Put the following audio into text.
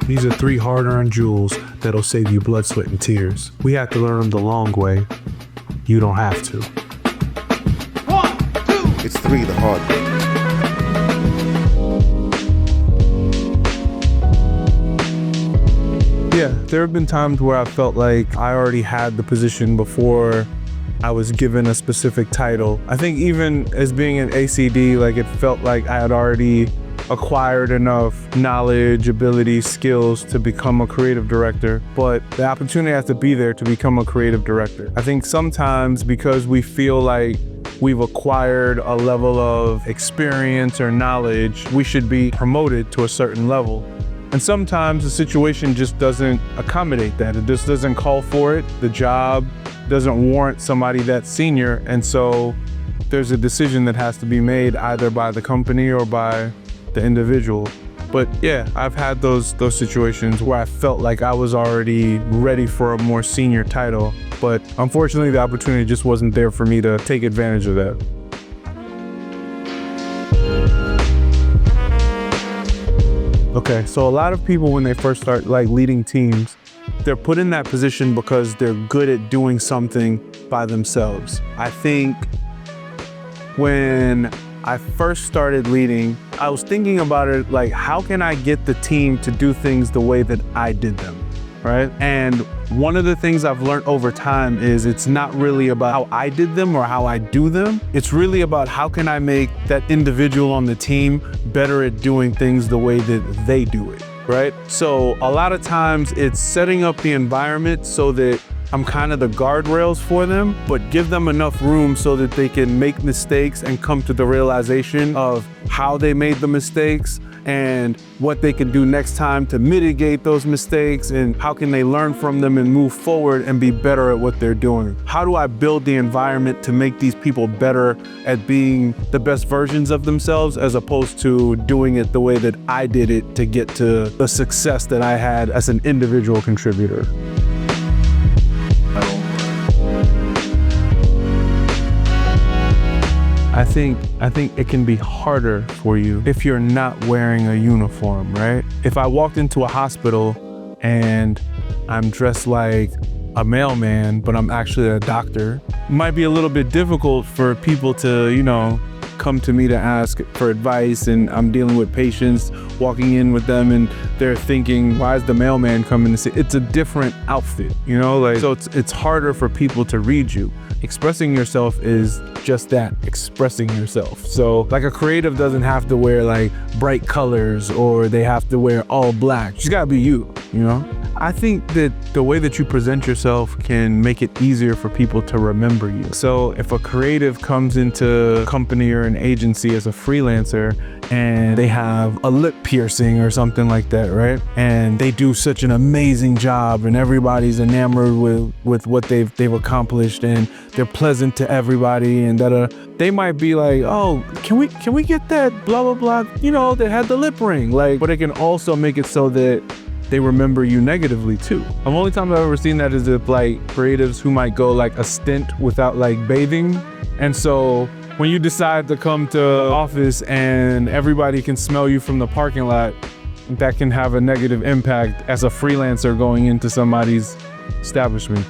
These are 3 hard-earned jewels that'll save you blood, sweat, and tears. We have to learn them the long way. You don't have to. 1, 2. It's 3 the hard way. Yeah, there have been times where I felt like I already had the position before I was given a specific title. I think even as being an ACD, like it felt like I had already acquired enough knowledge, ability, skills to become a creative director, but the opportunity has to be there to become a creative director. I think sometimes because we feel like we've acquired a level of experience or knowledge, we should be promoted to a certain level. And sometimes the situation just doesn't accommodate that. It just doesn't call for it. The job doesn't warrant somebody that senior. And so there's a decision that has to be made either by the company or by the individual. But yeah, I've had those situations where I felt like I was already ready for a more senior title, but unfortunately the opportunity just wasn't there for me to take advantage of that. Okay, so a lot of people when they first start like leading teams, they're put in that position because they're good at doing something by themselves. I think when I first started leading, I was thinking about it like, how can I get the team to do things the way that I did them, right? And one of the things I've learned over time is it's not really about how I did them or how I do them. It's really about how can I make that individual on the team better at doing things the way that they do it, right? So a lot of times it's setting up the environment so that I'm kind of the guardrails for them, but give them enough room so that they can make mistakes and come to the realization of how they made the mistakes and what they can do next time to mitigate those mistakes and how can they learn from them and move forward and be better at what they're doing. How do I build the environment to make these people better at being the best versions of themselves as opposed to doing it the way that I did it to get to the success that I had as an individual contributor? I think it can be harder for you if you're not wearing a uniform, right? If I walked into a hospital and I'm dressed like a mailman, but I'm actually a doctor, it might be a little bit difficult for people to, come to me to ask for advice, and I'm dealing with patients, walking in with them, and they're thinking, why is the mailman coming to see? It's a different outfit, so it's harder for people to read you. Expressing yourself is just that, expressing yourself. So like a creative doesn't have to wear like bright colors or they have to wear all black. You just gotta be you, I think that the way that you present yourself can make it easier for people to remember you. So if a creative comes into a company or an agency as a freelancer and they have a lip piercing or something like that, right? And they do such an amazing job and everybody's enamored with what they've accomplished and they're pleasant to everybody and they might be like, oh, can we get that blah, blah, blah, that had the lip ring. But it can also make it so that they remember you negatively too. The only time I've ever seen that is if like creatives who might go like a stint without like bathing. And so when you decide to come to office and everybody can smell you from the parking lot, that can have a negative impact as a freelancer going into somebody's establishment.